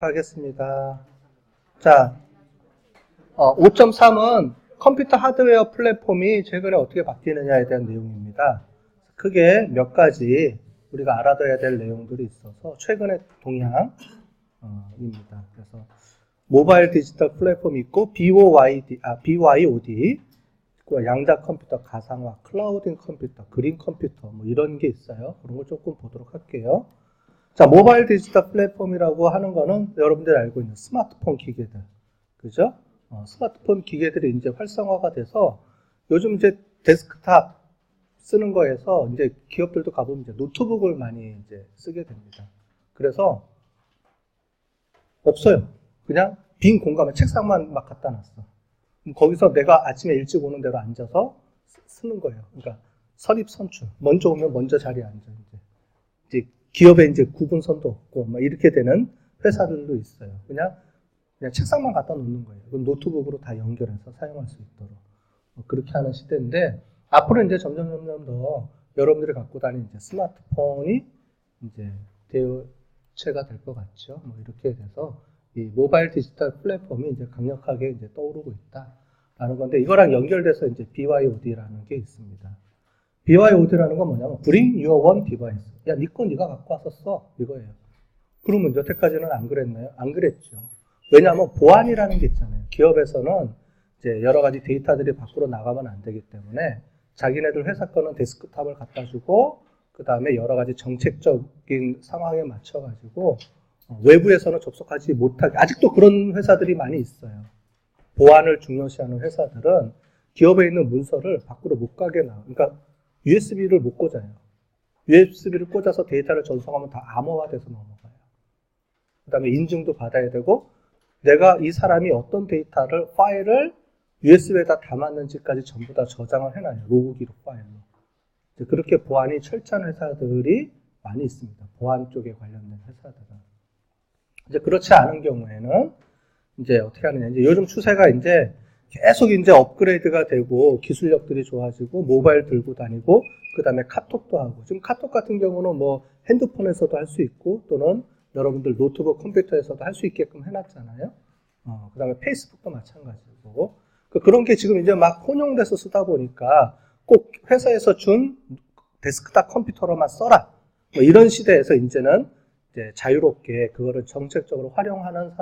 하겠습니다. 자, 5.3은 컴퓨터 하드웨어 플랫폼이 최근에 어떻게 바뀌느냐에 대한 내용입니다. 크게 몇 가지 우리가 알아둬야 될 내용들이 있어서 최근의 동향입니다. 그래서 모바일 디지털 플랫폼이 있고 BYOD, 양자 컴퓨터, 가상화, 클라우딩 컴퓨터, 그린 컴퓨터 뭐 이런 게 있어요. 그런 걸 조금 보도록 할게요. 자, 모바일 디지털 플랫폼이라고 하는 거는 여러분들이 알고 있는 스마트폰 기계들, 그죠? 스마트폰 기계들이 이제 활성화가 돼서 요즘 이제 데스크탑 쓰는 거에서 이제 기업들도 가보면 이제 노트북을 많이 이제 쓰게 됩니다. 그래서 없어요. 그냥 빈 공간에 책상만 막 갖다 놨어. 거기서 내가 아침에 일찍 오는 대로 앉아서 쓰는 거예요. 그러니까 선입선출. 먼저 오면 먼저 자리에 앉아. 이제 기업에 이제 구분선도 없고 막 이렇게 되는 회사들도 있어요. 그냥 책상만 갖다 놓는 거예요. 그럼 노트북으로 다 연결해서 사용할 수 있도록 그렇게 하는 시대인데 앞으로 이제 점점 더 여러분들이 갖고 다니는 이제 스마트폰이 이제 대체가 될 것 같죠. 뭐 이렇게 돼서 이 모바일 디지털 플랫폼이 이제 강력하게 이제 떠오르고 있다라는 건데 이거랑 연결돼서 이제 BYOD라는 게 있습니다. BYOD라는 건 뭐냐면 Bring Your Own Device. 야, 네 거 네가 갖고 왔었어. 이거예요. 그러면 여태까지는 안 그랬나요? 안 그랬죠. 왜냐하면 보안이라는 게 있잖아요. 기업에서는 이제 여러 가지 데이터들이 밖으로 나가면 안 되기 때문에 자기네들 회사 거는 데스크탑을 갖다 주고 그 다음에 여러 가지 정책적인 상황에 맞춰가지고 외부에서는 접속하지 못하게 아직도 그런 회사들이 많이 있어요. 보안을 중요시하는 회사들은 기업에 있는 문서를 밖으로 못 가게 놔. 그러니까 USB를 못 꽂아요. USB를 꽂아서 데이터를 전송하면 다 암호화돼서 넘어가요. 그 다음에 인증도 받아야 되고 내가 이 사람이 어떤 데이터를 파일을 USB에다 담았는지까지 전부 다 저장을 해놔요. 로그 기록 파일로. 그렇게 보안이 철저한 회사들이 많이 있습니다. 보안 쪽에 관련된 회사들은. 이제 그렇지 않은 경우에는 이제 어떻게 하느냐. 이제 요즘 추세가 이제 계속 이제 업그레이드가 되고 기술력들이 좋아지고 모바일 들고 다니고 그 다음에 카톡도 하고 지금 카톡 같은 경우는 뭐 핸드폰에서도 할 수 있고 또는 여러분들 노트북 컴퓨터에서도 할 수 있게끔 해놨잖아요. 그 다음에 페이스북도 마찬가지고 그런 게 지금 이제 막 혼용돼서 쓰다 보니까 꼭 회사에서 준 데스크탑 컴퓨터로만 써라 뭐 이런 시대에서 이제는 이제 자유롭게 그거를 정책적으로 활용하는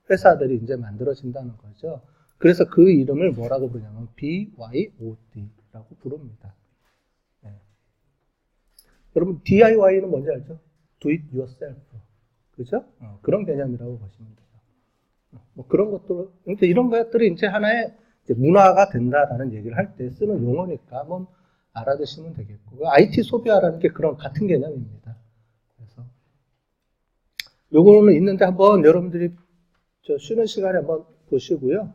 회사들이 이제 만들어진다는 거죠. 그래서 그 이름을 뭐라고 부르냐면 BYOD라고 부릅니다. 네. 여러분 DIY는 뭔지 알죠? Do it yourself. 그죠? 그런 개념이라고 보시면 돼요. 뭐 그런 것들, 근데 이런 것들이 이제 하나의 이제 문화가 된다라는 얘기를 할 때 쓰는 용어니까 한번 알아두시면 되겠고, IT 소비화라는 게 그런 같은 개념입니다. 그래서 요거는 있는데 한번 여러분들이 쉬는 시간에 한번 보시고요.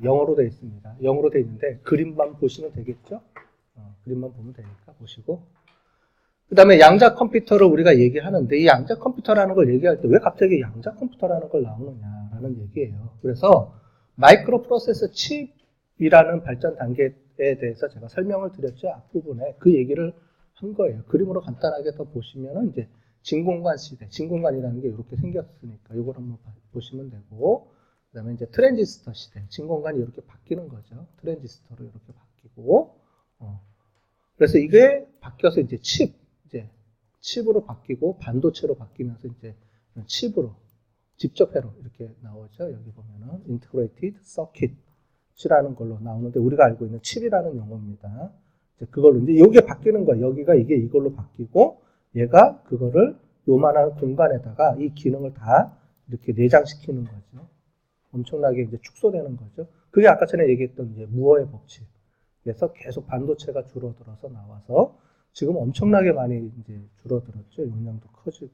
영어로 되어 있습니다. 영어로 되어 있는데 그림만 보시면 되겠죠? 그림만 보면 되니까 보시고. 그 다음에 양자 컴퓨터를 우리가 얘기하는데 이 양자 컴퓨터라는 걸 얘기할 때 왜 갑자기 양자 컴퓨터라는 걸 나오느냐라는 얘기예요. 그래서 마이크로 프로세서 칩이라는 발전 단계에 대해서 제가 설명을 드렸죠. 앞부분에 그 얘기를 한 거예요. 그림으로 간단하게 더 보시면은 이제 진공관 시대, 진공관이라는 게 이렇게 생겼으니까 이걸 한번 보시면 되고 그 다음에 이제 트랜지스터 시대, 진공관이 이렇게 바뀌는 거죠. 트랜지스터로 이렇게 바뀌고 그래서 이게 바뀌어서 이제 칩으로 바뀌고 반도체로 바뀌면서 이제 칩으로 직접회로 이렇게 나오죠. 여기 보면은 Integrated Circuit이라는 걸로 나오는데 우리가 알고 있는 칩이라는 용어입니다. 이제 그걸로 이제 여기에 바뀌는 거예요. 여기가 이게 이걸로 바뀌고 얘가 그거를 요만한 공간에다가 이 기능을 다 이렇게 내장시키는 거죠. 엄청나게 이제 축소되는 거죠. 그게 아까 전에 얘기했던 이제 무어의 법칙. 그래서 계속 반도체가 줄어들어서 나와서 지금 엄청나게 많이 이제 줄어들었죠. 용량도 커지고.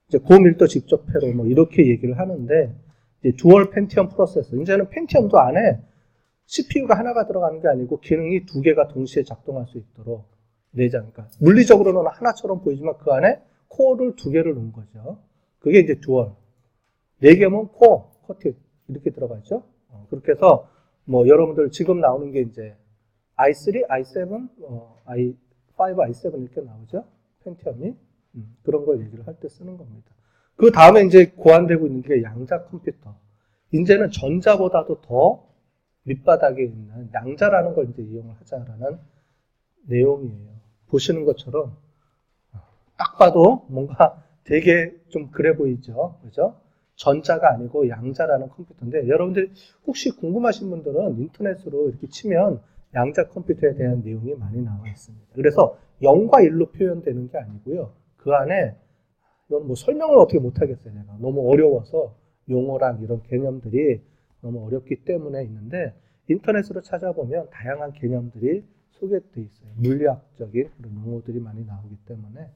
이제 고밀도 직접회로 뭐 이렇게 얘기를 하는데, 이제 듀얼 펜티엄 프로세서. 이제는 펜티엄도 안에 CPU가 하나가 들어가는 게 아니고 기능이 두 개가 동시에 작동할 수 있도록 내장. 그러니까 물리적으로는 하나처럼 보이지만 그 안에 코어를 두 개를 넣은 거죠. 그게 이제 듀얼. 네 개면 코어, 커팅. 이렇게 들어가죠. 그렇게 해서 뭐 여러분들 지금 나오는 게 이제 i3, i7, i5, i7 이렇게 나오죠. 펜티엄이. 그런 걸 얘기를 할 때 쓰는 겁니다. 그 다음에 이제 고안되고 있는 게 양자 컴퓨터. 이제는 전자보다도 더 밑바닥에 있는 양자라는 걸 이제 이용을 하자라는 내용이에요. 보시는 것처럼 딱 봐도 뭔가 되게 좀 그래 보이죠. 그죠? 전자가 아니고 양자라는 컴퓨터인데 여러분들 혹시 궁금하신 분들은 인터넷으로 이렇게 치면 양자 컴퓨터에 대한 내용이 많이 나와 있습니다. 그래서 0과 1로 표현되는 게 아니고요. 그 안에 이건 뭐 설명을 어떻게 못하겠어요. 내가 너무 어려워서 용어랑 이런 개념들이 너무 어렵기 때문에 있는데 인터넷으로 찾아보면 다양한 개념들이 소개되어 있어요. 물리학적인 그런 용어들이 많이 나오기 때문에.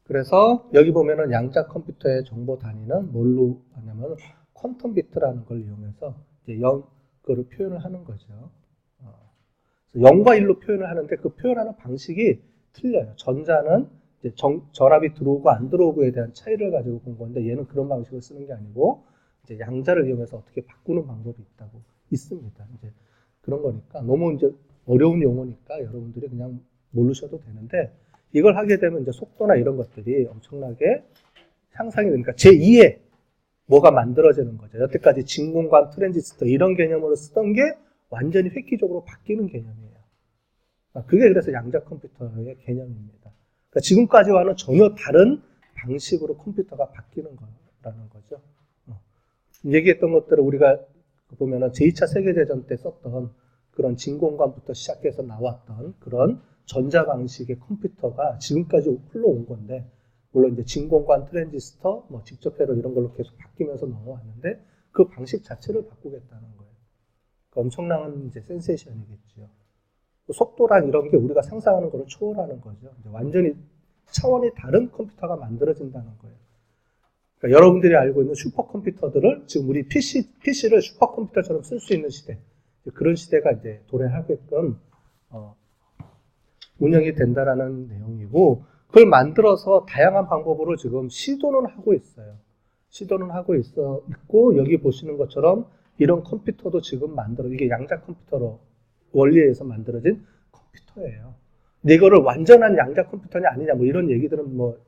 그래서 여기 보면은 양자 컴퓨터의 정보 단위는 뭘로 하냐면 퀀텀 비트라는 걸 이용해서 이제 그거를 표현을 하는 거죠. 0과 1로 표현을 하는데 그 표현하는 방식이 틀려요. 전자는 이제 전압이 들어오고 안 들어오고에 대한 차이를 가지고 본 건데 얘는 그런 방식을 쓰는 게 아니고 이제 양자를 이용해서 어떻게 바꾸는 방법이 있습니다. 이제 그런 거니까 너무 이제 어려운 용어니까 여러분들이 그냥 모르셔도 되는데 이걸 하게 되면 이제 속도나 이런 것들이 엄청나게 향상이 되니까 제2의 뭐가 만들어지는 거죠. 여태까지 진공관, 트랜지스터 이런 개념으로 쓰던 게 완전히 획기적으로 바뀌는 개념이에요. 그게 그래서 양자 컴퓨터의 개념입니다. 그러니까 지금까지와는 전혀 다른 방식으로 컴퓨터가 바뀌는 거라는 거죠. 얘기했던 것들을 우리가 보면은 제2차 세계대전 때 썼던 그런 진공관부터 시작해서 나왔던 그런 전자 방식의 컴퓨터가 지금까지 흘러온 건데, 물론 이제 진공관, 트랜지스터, 뭐 직접회로 이런 걸로 계속 바뀌면서 넘어왔는데 그 방식 자체를 바꾸겠다는 거예요. 그러니까 엄청난 이제 센세이션이겠죠. 속도란 이런 게 우리가 상상하는 것을 초월하는 거죠. 이제 완전히 차원이 다른 컴퓨터가 만들어진다는 거예요. 그러니까 여러분들이 알고 있는 슈퍼컴퓨터들을 지금 우리 PC를 슈퍼컴퓨터처럼 쓸 수 있는 시대, 그런 시대가 이제 도래하게끔 운영이 된다라는 내용이고, 그걸 만들어서 다양한 방법으로 지금 시도는 하고 있어요. 시도는 하고 있고, 여기 보시는 것처럼 이런 컴퓨터도 지금 이게 양자 컴퓨터로 원리에서 만들어진 컴퓨터예요. 근데 이거를 완전한 양자 컴퓨터냐 아니냐 뭐 이런 얘기들은 뭐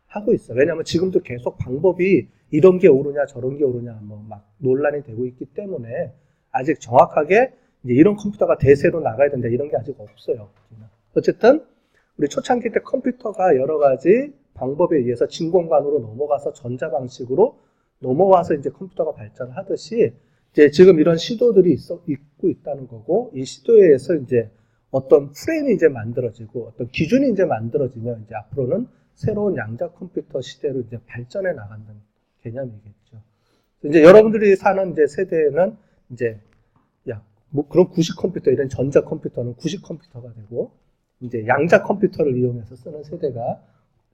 하고 있어요. 왜냐하면 지금도 계속 방법이 이런 게 옳으냐 저런 게 옳으냐 뭐 막 논란이 되고 있기 때문에 아직 정확하게 이제 이런 컴퓨터가 대세로 나가야 된다 이런 게 아직 없어요. 어쨌든 우리 초창기 때 컴퓨터가 여러 가지 방법에 의해서 진공관으로 넘어가서 전자 방식으로 넘어와서 이제 컴퓨터가 발전을 하듯이 이제 지금 이런 시도들이 있고 있다는 거고, 이 시도에 의해서 이제 어떤 프레임이 이제 만들어지고 어떤 기준이 이제 만들어지면 이제 앞으로는 새로운 양자 컴퓨터 시대로 이제 발전해 나가는 개념이겠죠. 이제 여러분들이 사는 이제 세대에는 이제 뭐 그런 구식 컴퓨터 이런 전자 컴퓨터는 구식 컴퓨터가 되고 이제 양자 컴퓨터를 이용해서 쓰는 세대가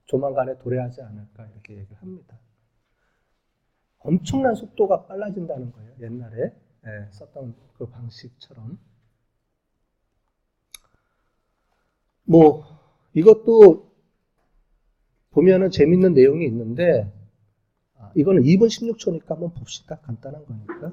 조만간에 도래하지 않을까 이렇게 얘기를 합니다. 엄청난 속도가 빨라진다는 거예요. 옛날에 썼던 그 방식처럼. 뭐 이것도 보면은 재밌는 내용이 있는데 이거는 2분 16초니까 한번 봅시다. 간단한 거니까.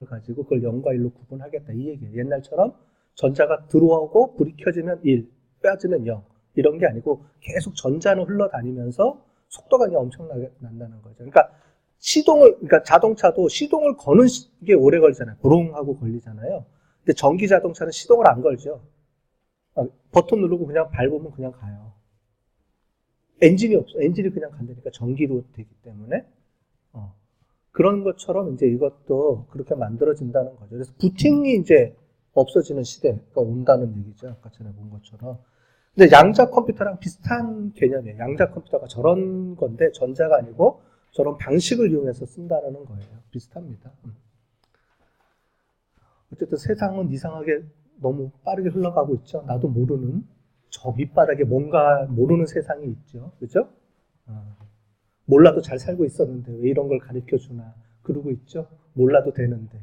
가지고 그걸 0과 1로 구분하겠다 이 얘기예요. 옛날처럼 전자가 들어오고 불이 켜지면 1, 빼지면 0 이런 게 아니고 계속 전자는 흘러다니면서 속도가 그냥 엄청나게 난다는 거죠. 그러니까 그러니까 자동차도 시동을 거는 게 오래 걸리잖아요. 부릉하고 걸리잖아요. 근데 전기 자동차는 시동을 안 걸죠. 버튼 누르고 그냥 밟으면 그냥 가요. 엔진이 없어. 엔진이 그냥 간다니까 전기로 되기 때문에. 그런 것처럼 이제 이것도 그렇게 만들어진다는 거죠. 그래서 부팅이 이제 없어지는 시대가 온다는 얘기죠. 아까 전에 본 것처럼. 근데 양자 컴퓨터랑 비슷한 개념이에요. 양자 컴퓨터가 저런 건데 전자가 아니고 저런 방식을 이용해서 쓴다는 거예요. 비슷합니다. 어쨌든 세상은 이상하게 너무 빠르게 흘러가고 있죠. 나도 모르는 저 밑바닥에 뭔가 모르는 세상이 있죠. 그죠? 몰라도 잘 살고 있었는데 왜 이런 걸 가르쳐 주나 그러고 있죠. 몰라도 되는데.